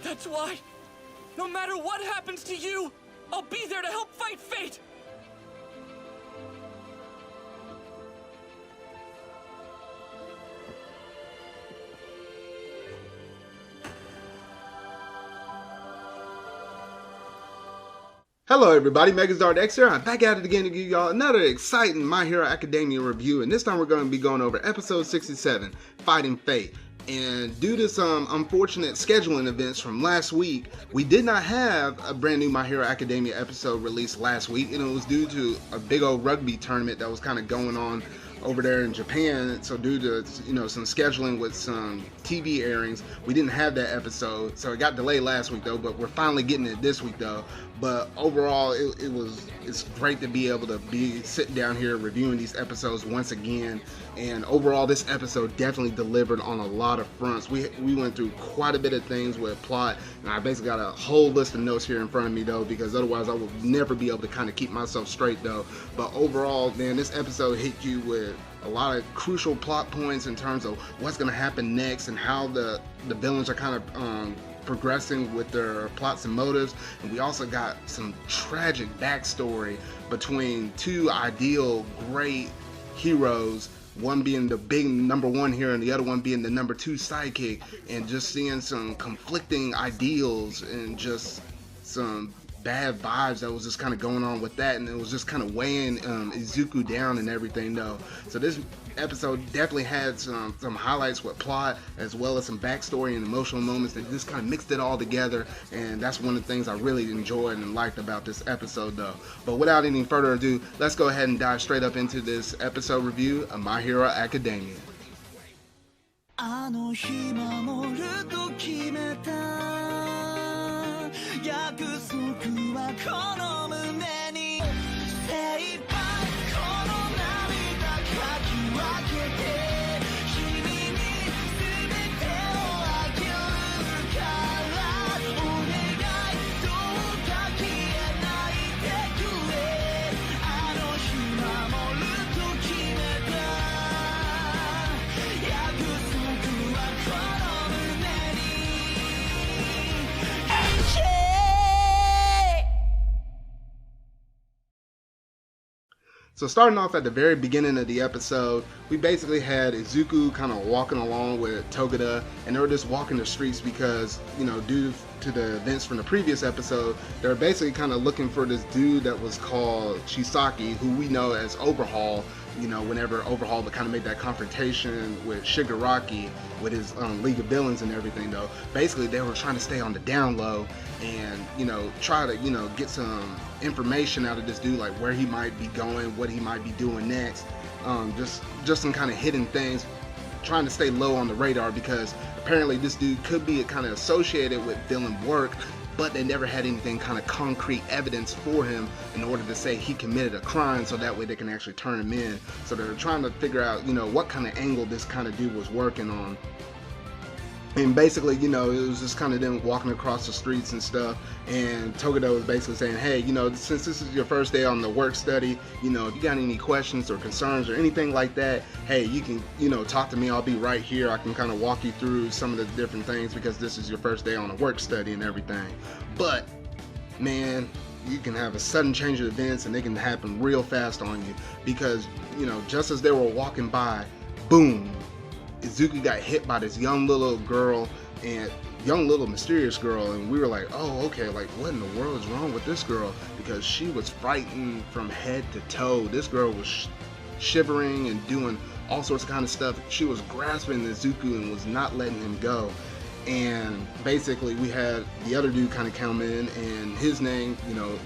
That's why, no matter what happens to you, I'll be there to help fight fate! Hello everybody, Megazard X here. I'm back at it again to give y'all another exciting My Hero Academia review, and this time we're going to be going over episode 67, Fighting Fate. And due to some unfortunate scheduling events from last week, we did not have a brand new My Hero Academia episode released last week, and it was due to a big old rugby tournament that was kind of going on over there in Japan. So due to, some scheduling with some TV airings, we didn't have that episode, so it got delayed last week though, but we're finally getting it this week though. But overall, it's great to be able to be sitting down here reviewing these episodes once again. And overall, this episode definitely delivered on a lot of fronts. We went through quite a bit of things with plot, and I basically got a whole list of notes here in front of me though, because otherwise I would never be able to kind of keep myself straight though. But overall, man, this episode hit you with a lot of crucial plot points in terms of what's going to happen next and how the villains are kind of progressing with their plots and motives. And we also got some tragic backstory between two ideal great heroes, one being the big number one hero and the other one being the number two sidekick, and just seeing some conflicting ideals and just some bad vibes that was just kind of going on with that, and it was just kind of weighing Izuku down and everything though. So this episode definitely had some highlights with plot as well as some backstory and emotional moments that just kind of mixed it all together, and that's one of the things I really enjoyed and liked about this episode though. But without any further ado, let's go ahead and dive straight up into this episode review of My Hero Academia. 約束はこの胸に精一杯この涙かき分けて君に全てをあげるからお願いどうか消えないでくれあの日守ると決めた約束はこの胸に So starting off at the very beginning of the episode, we basically had Izuku kind of walking along with Togeda, and they were just walking the streets because, due to the events from the previous episode, they were basically kind of looking for this dude that was called Chisaki, who we know as Overhaul. Whenever Overhaul kind of made that confrontation with Shigaraki with his League of Villains and everything though, basically they were trying to stay on the down low and, try to, get some information out of this dude, like where he might be going, what he might be doing next, just some kind of hidden things, trying to stay low on the radar, because apparently this dude could be kind of associated with villain work, but they never had anything kind of concrete evidence for him in order to say he committed a crime, so that way they can actually turn him in. So they're trying to figure out, what kind of angle this kind of dude was working on. And basically, it was just kind of them walking across the streets and stuff, and Togeda was basically saying, hey, since this is your first day on the work study, if you got any questions or concerns or anything like that, hey, you can, talk to me. I'll be right here. I can kind of walk you through some of the different things because this is your first day on the work study and everything. But, man, you can have a sudden change of events and they can happen real fast on you because, just as they were walking by, boom, Izuku got hit by this young little girl, and young little mysterious girl, and we were like, oh, okay, like what in the world is wrong with this girl? Because she was frightened from head to toe. This girl was shivering and doing all sorts of kind of stuff. She was grasping Izuku and was not letting him go. And basically we had the other dude kind of come in, and his name,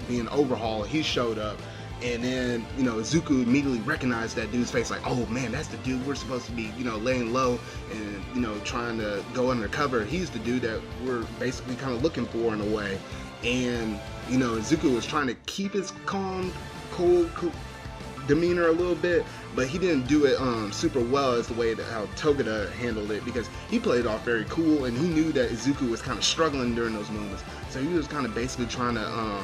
being Overhaul, he showed up. And then, Izuku immediately recognized that dude's face, like, oh man, that's the dude we're supposed to be, laying low and, trying to go undercover. He's the dude that we're basically kind of looking for in a way. And, Izuku was trying to keep his calm, cool demeanor a little bit, but he didn't do it super well as the way that how Togeda handled it, because he played it off very cool, and he knew that Izuku was kind of struggling during those moments. So he was kind of basically trying to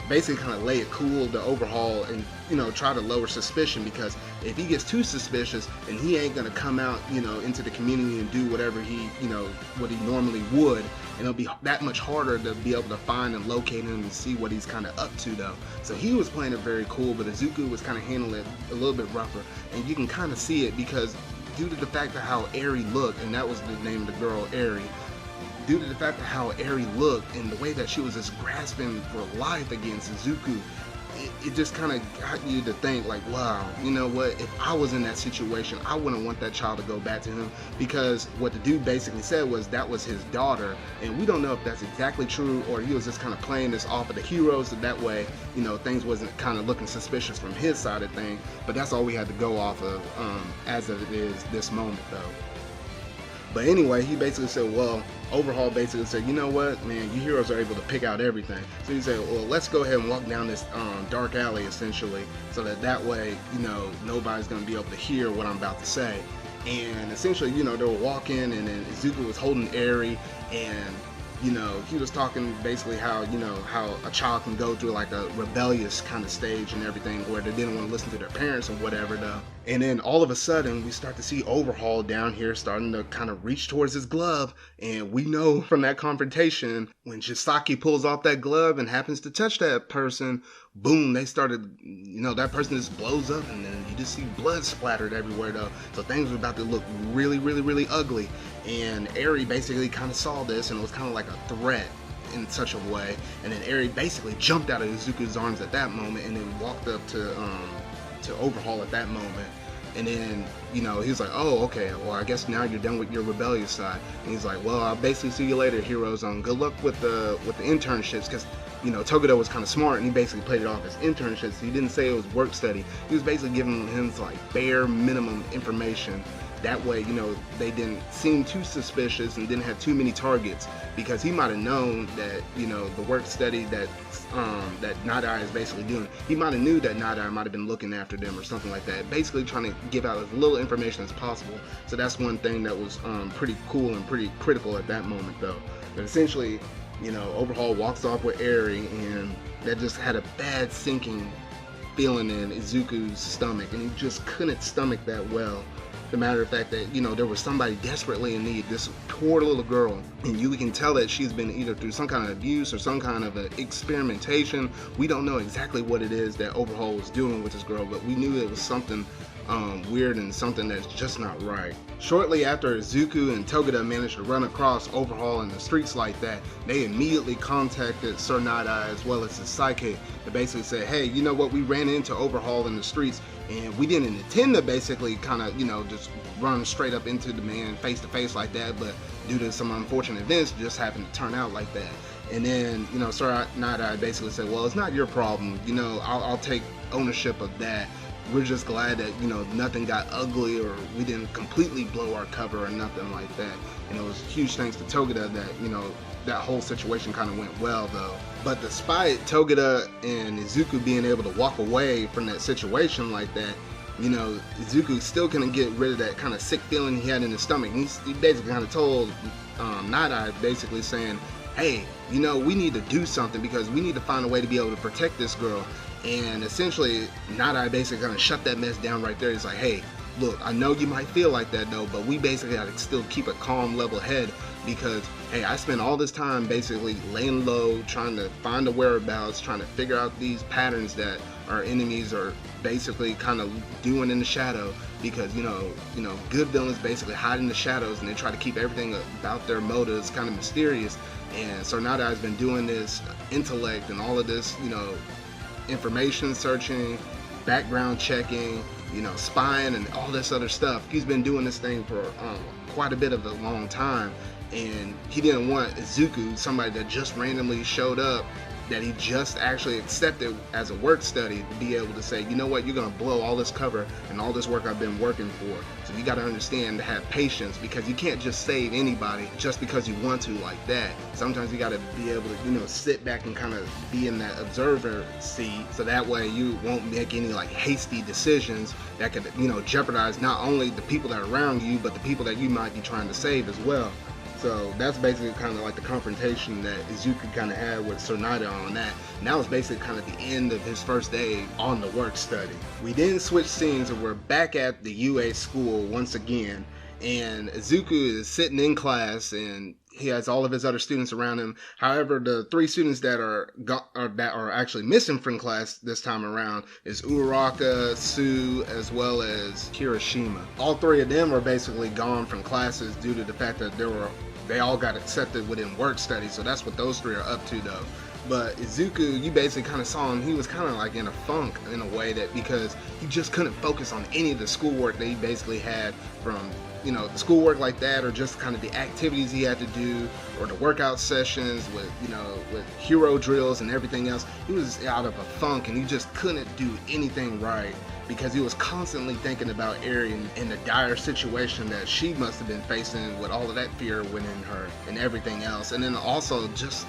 basically kind of lay it cool to Overhaul and, you know, try to lower suspicion, because if he gets too suspicious, then he ain't gonna come out, you know, into the community and do whatever he, you know, what he normally would, and it'll be that much harder to be able to find and locate him and see what he's kind of up to though. So he was playing it very cool, but Izuku was kind of handling it a little bit rougher, and you can kind of see it because due to the fact of how Airy looked, and that was the name of the girl, Airy, due to the fact of how Airy looked and the way that she was just grasping for life against Izuku, it just kind of got you to think like, wow, you know what, if I was in that situation, I wouldn't want that child to go back to him, because what the dude basically said was that was his daughter, and we don't know if that's exactly true or he was just kind of playing this off of the heroes, so that way, you know, things wasn't kind of looking suspicious from his side of things, but that's all we had to go off of as of it is this moment though. But anyway, he basically said, well, Overhaul basically said, you know what, man, you heroes are able to pick out everything. So he said, well, let's go ahead and walk down this dark alley, essentially, so that way, you know, nobody's going to be able to hear what I'm about to say. And essentially, you know, they were walking, and then Izuku was holding Airy, and, you know, he was talking basically how, you know, how a child can go through like a rebellious kind of stage and everything where they didn't want to listen to their parents or whatever though. And then all of a sudden we start to see Overhaul down here starting to kind of reach towards his glove, and we know from that confrontation when Chisaki pulls off that glove and happens to touch that person, boom, they started, you know, that person just blows up, and then you just see blood splattered everywhere though. So things were about to look really, really, really ugly. And Airy basically kind of saw this, and it was kind of like a threat in such a way. And then Airy basically jumped out of Izuku's arms at that moment, and then walked up to Overhaul at that moment. And then, you know, he was like, oh, okay, well, I guess now you're done with your rebellious side. And he's like, well, I'll basically see you later, heroes. Good luck with the internships, because, you know, Togeda was kind of smart, and he basically played it off as internships. He didn't say it was work study. He was basically giving him like bare minimum information. That way, you know, they didn't seem too suspicious and didn't have too many targets, because he might have known that, you know, the work study that Nighteye is basically doing, he might have knew that Nighteye might have been looking after them or something like that, basically trying to give out as little information as possible. So that's one thing that was pretty cool and pretty critical at that moment though. But essentially, you know, Overhaul walks off with Airy, and that just had a bad sinking feeling in Izuku's stomach, and he just couldn't stomach that well. The matter of fact that, you know, there was somebody desperately in need, this poor little girl, and you can tell that she's been either through some kind of abuse or some kind of experimentation. We don't know exactly what it is that Overhaul was doing with this girl, but we knew it was something weird and something that's just not right. Shortly after Izuku and Togeda managed to run across Overhaul in the streets like that, they immediately contacted Sir Nighteye as well as his sidekick to basically say, hey, you know what, we ran into Overhaul in the streets, and we didn't intend to basically kind of, you know, just run straight up into the man face to face like that, but due to some unfortunate events, it just happened to turn out like that. And then, you know, Sir Nighteye basically said, well, it's not your problem, you know, I'll take ownership of that. We're just glad that, you know, nothing got ugly, or we didn't completely blow our cover or nothing like that. And it was huge thanks to Togeda that, you know, that whole situation kind of went well though. But despite Togeda and Izuku being able to walk away from that situation like that, you know, Izuku still couldn't get rid of that kind of sick feeling he had in his stomach. He basically kind of told Nighteye, basically saying, hey, you know, we need to do something, because we need to find a way to be able to protect this girl. And essentially, Nighteye basically kind of shut that mess down right there. He's like, hey, look, I know you might feel like that though, but we basically got to still keep a calm, level head, because, hey, I spent all this time basically laying low, trying to find the whereabouts, trying to figure out these patterns that our enemies are basically kind of doing in the shadow, because, you know, good villains basically hide in the shadows, and they try to keep everything about their motives kind of mysterious. And so Nighteye's been doing this intellect and all of this, you know, information searching, background checking, you know, spying and all this other stuff. He's been doing this thing for quite a bit of a long time, and he didn't want Izuku, somebody that just randomly showed up, that he just actually accepted as a work study, to be able to say, you know what, you're gonna blow all this cover and all this work I've been working for. So you gotta understand to have patience, because you can't just save anybody just because you want to like that. Sometimes you gotta be able to, you know, sit back and kind of be in that observer seat, so that way you won't make any like hasty decisions that could, you know, jeopardize not only the people that are around you, but the people that you might be trying to save as well. So that's basically kind of like the confrontation that Izuku kind of had with Sir Nighteye on that. And that was basically kind of the end of his first day on the work study. We then switch scenes and we're back at the UA school once again. And Izuku is sitting in class and he has all of his other students around him. However, the 3 students that are actually missing from class this time around is Uraraka, Sue, as well as Kirishima. All 3 of them are basically gone from classes due to the fact that they all got accepted within work study. So that's what those 3 are up to though. But Izuku, you basically kind of saw him, he was kind of like in a funk in a way, that because he just couldn't focus on any of the schoolwork that he basically had from, you know, the schoolwork like that, or just kind of the activities he had to do, or the workout sessions with, you know, with hero drills and everything else. He was out of a funk and he just couldn't do anything right because he was constantly thinking about Airy and the dire situation that she must have been facing with all of that fear within her and everything else. And then also just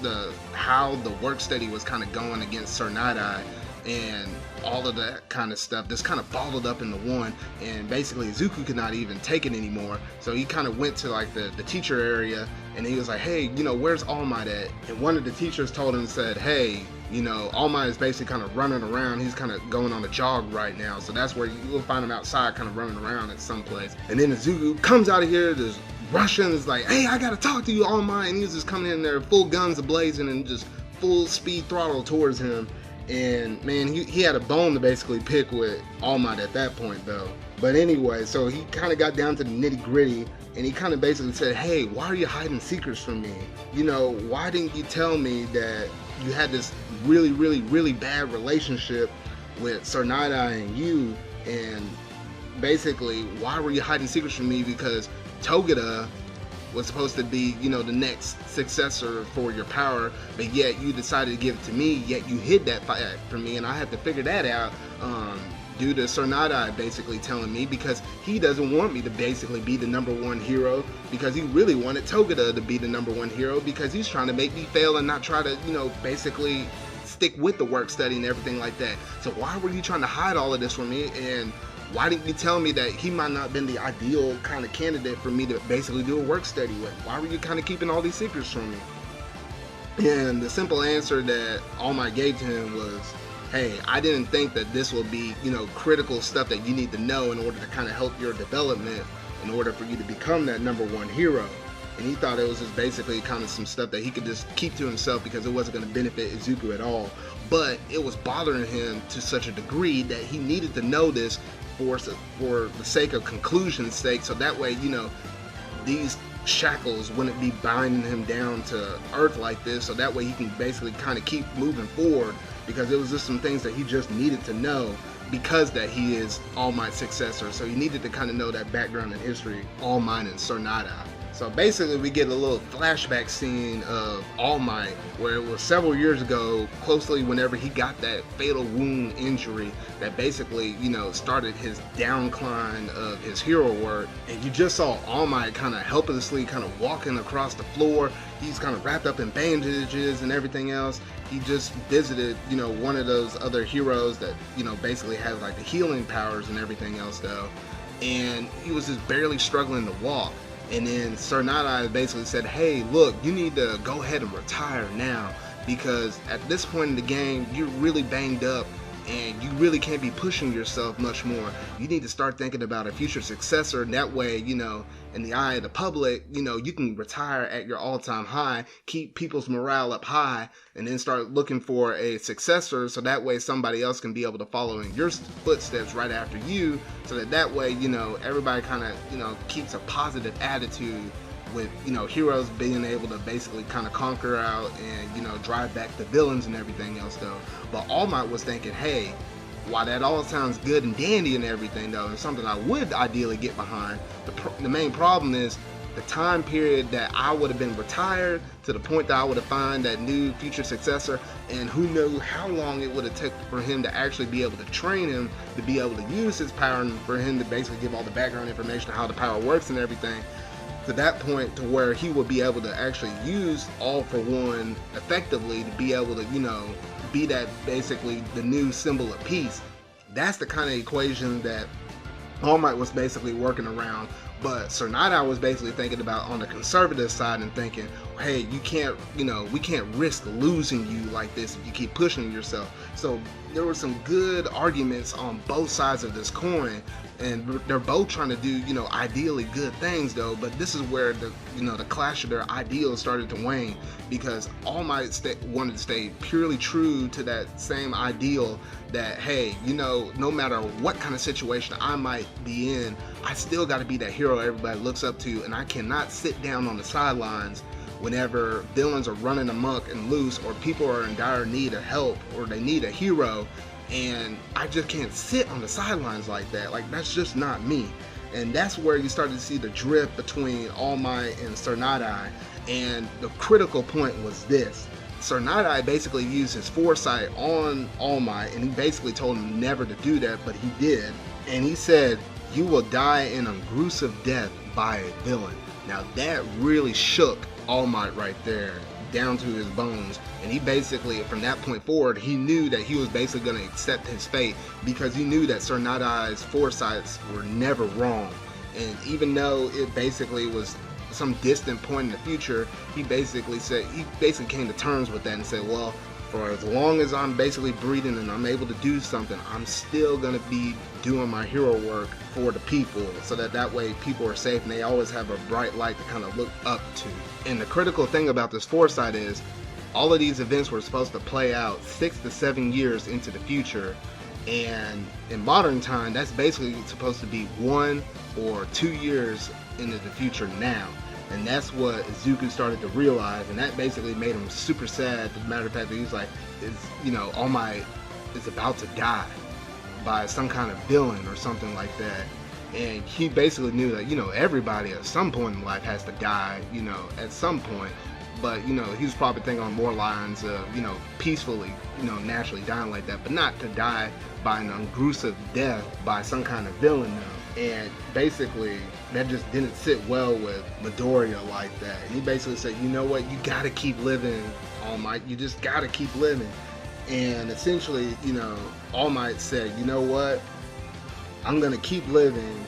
how the work study was kind of going against Sir Nighteye and all of that kind of stuff just kind of bottled up into one, and basically Izuku could not even take it anymore. So he kind of went to like the teacher area and he was like, hey, you know, where's All Might at? And one of the teachers told him, said, hey, you know, All Might is basically kind of running around. He's kind of going on a jog right now. So that's where you'll find him outside kind of running around at some place. And then Izuku comes out of here, just rushing, is like, hey, I gotta talk to you, All Might. And he was just coming in there full guns a-blazing and just full speed throttle towards him. And man, he had a bone to basically pick with All Might at that point though. But anyway, so he kind of got down to the nitty gritty and he kind of basically said, hey, why are you hiding secrets from me? You know, why didn't you tell me that you had this really, really, really bad relationship with Sir Nighteye and you? And basically, why were you hiding secrets from me? Because Togeda was supposed to be, you know, the next successor for your power, but yet you decided to give it to me, yet you hid that fact from me, and I have to figure that out due to Sir Nighteye basically telling me, because he doesn't want me to basically be the #1 hero, because he really wanted Togeda to be the #1 hero, because he's trying to make me fail and not try to, you know, basically stick with the work study and everything like that. So why were you trying to hide all of this from me? And why didn't you tell me that he might not have been the ideal kind of candidate for me to basically do a work study with? Why were you kind of keeping all these secrets from me? And the simple answer that All Might gave to him was, hey, I didn't think that this would be, you know, critical stuff that you need to know in order to kind of help your development in order for you to become that #1 hero. And he thought it was just basically kind of some stuff that he could just keep to himself because it wasn't going to benefit Izuku at all. But it was bothering him to such a degree that he needed to know this for the sake of conclusion's sake, so that way, you know, these shackles wouldn't be binding him down to earth like this, so that way he can basically kind of keep moving forward, because it was just some things that he just needed to know because that he is All Might's successor. So he needed to kind of know that background and history, All Might and Sir Nighteye. So basically we get a little flashback scene of All Might where it was several years ago, closely whenever he got that fatal wound injury that basically, you know, started his downcline of his hero work. And you just saw All Might kind of helplessly kind of walking across the floor. He's kind of wrapped up in bandages and everything else. He just visited, you know, one of those other heroes that, you know, basically has like the healing powers and everything else though. And he was just barely struggling to walk. And then Sir Nighteye basically said, hey, look, you need to go ahead and retire now, because at this point in the game, you're really banged up and you really can't be pushing yourself much more. You need to start thinking about a future successor, and that way, you know, in the eye of the public, you know, you can retire at your all-time high, keep people's morale up high, and then start looking for a successor, so that way somebody else can be able to follow in your footsteps right after you, so that way, you know, everybody kind of, you know, keeps a positive attitude with, you know, heroes being able to basically kind of conquer out and, you know, drive back the villains and everything else though. But All Might was thinking, hey, while that all sounds good and dandy and everything though, and something I would ideally get behind, the main problem is the time period that I would have been retired to the point that I would have found that new future successor, and who knows how long it would have taken for him to actually be able to train him to be able to use his power, and for him to basically give all the background information on how the power works and everything, to that point to where he would be able to actually use All for One effectively to be able to, you know, be that basically the new symbol of peace. That's the kind of equation that All Might was basically working around But Sir Nighteye was basically thinking about on the conservative side and thinking, hey, you can't, we can't risk losing you like this if you keep pushing yourself. So there were some good arguments on both sides of this coin, and they're both trying to do, ideally good things though. But this is where the clash of their ideals started to wane, because All Might wanted to stay purely true to that same ideal that, hey, no matter what kind of situation I might be in, I still got to be that hero everybody looks up to, and I cannot sit down on the sidelines whenever villains are running amok and loose, or people are in dire need of help, or they need a hero, and I just can't sit on the sidelines like that. Like, that's just not me. And that's where you started to see the drift between All Might and Sir Nighteye. And the critical point was this: Sir Nighteye basically used his foresight on All Might, and he basically told him never to do that, but he did. And he said, "You will die an gruesome death by a villain." Now that really shook All Might right there down to his bones, and he basically, from that point forward, he knew that he was basically going to accept his fate, because he knew that Sir Nightheye's foresights were never wrong. And even though it basically was some distant point in the future, he basically came to terms with that and said, well, for as long as I'm basically breathing and I'm able to do something, I'm still going to be doing my hero work for the people, so that way people are safe and they always have a bright light to kind of look up to. And the critical thing about this foresight is, all of these events were supposed to play out 6 to 7 years into the future, and in modern time, that's basically supposed to be 1 or 2 years into the future now. And that's what Izuku started to realize, and that basically made him super sad. As a matter of fact, he was like, All Might is about to die by some kind of villain or something like that. And he basically knew that, everybody at some point in life has to die, at some point. But, he was probably thinking on more lines of, peacefully, naturally dying like that, but not to die by an gruesome death by some kind of villain though. And basically, that just didn't sit well with Midoriya like that. And he basically said, you know what, you gotta keep living, All Might, you just gotta keep living. And essentially, All Might said, you know what, I'm gonna keep living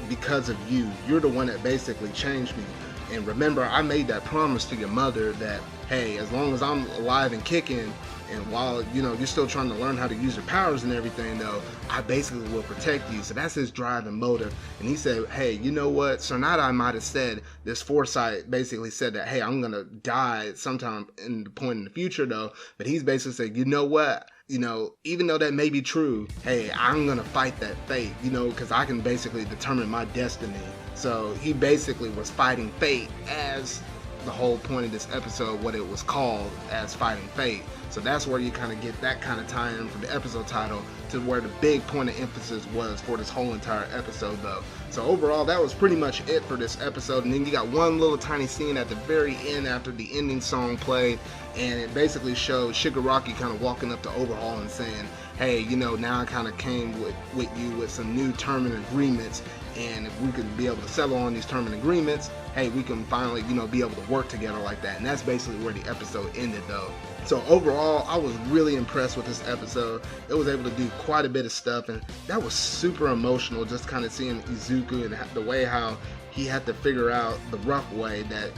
because of you. You're the one that basically changed me. And remember, I made that promise to your mother that, hey, as long as I'm alive and kicking, and while, you're still trying to learn how to use your powers and everything, though, I basically will protect you. So that's his drive and motive. And he said, hey, you know what? Sir Nighteye might have said, this foresight basically said that, hey, I'm going to die sometime in the point in the future, though. But he's basically said, you know what? Even though that may be true, hey, I'm going to fight that fate, because I can basically determine my destiny. So he basically was fighting fate, as the whole point of this episode, what it was called, as fighting fate. So that's where you kind of get that kind of tie-in from the episode title to where the big point of emphasis was for this whole entire episode though. So overall, that was pretty much it for this episode. And then you got one little tiny scene at the very end after the ending song played, and it basically showed Shigaraki kind of walking up to Overhaul and saying, hey, now I kind of came with you with some new term and agreements, and if we could be able to settle on these term and agreements, hey, we can finally, be able to work together like that. And that's basically where the episode ended though. So overall, I was really impressed with this episode. It was able to do quite a bit of stuff, and that was super emotional, just kind of seeing Izuku and the way how he had to figure out the rough way that,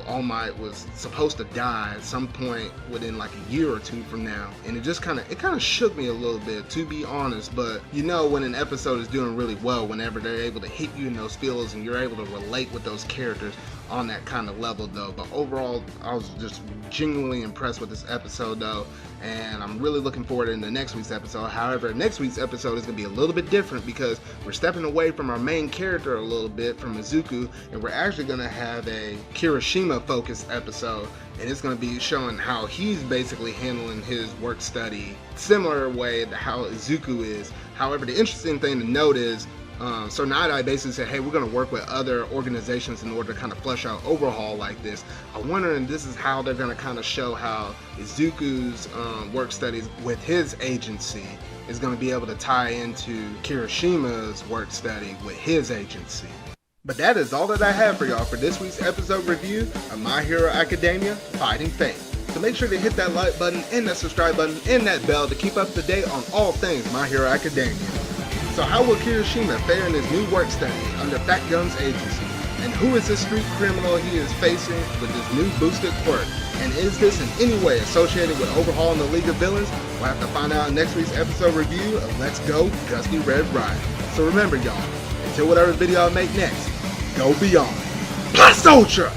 All Might was supposed to die at some point within like a year or two from now. And it just kind of shook me a little bit, to be honest. But when an episode is doing really well, whenever they're able to hit you in those feels and you're able to relate with those characters on that kind of level though. But overall, I was just genuinely impressed with this episode though, and I'm really looking forward to the next week's episode. However, next week's episode is going to be a little bit different, because we're stepping away from our main character a little bit, from Izuku, and we're actually going to have a Kirishima focused episode, and it's going to be showing how he's basically handling his work study, similar way to how Izuku is. However, the interesting thing to note is Sir Nighteye basically said, hey, we're going to work with other organizations in order to kind of flesh out Overhaul like this. I'm wondering, this is how they're going to kind of show how Izuku's work studies with his agency is going to be able to tie into Kirishima's work study with his agency. But that is all that I have for y'all for this week's episode review of My Hero Academia Fighting Fate. So make sure to hit that like button and that subscribe button and that bell to keep up to date on all things My Hero Academia. So how will Kirishima fare in his new work study under Fat Gun's agency? And who is this street criminal he is facing with this new boosted quirk? And is this in any way associated with Overhaul and the League of Villains? We'll have to find out in next week's episode review of Let's Go Dusty Red Rider. So remember y'all, until whatever video I make next, go beyond. Plus Ultra!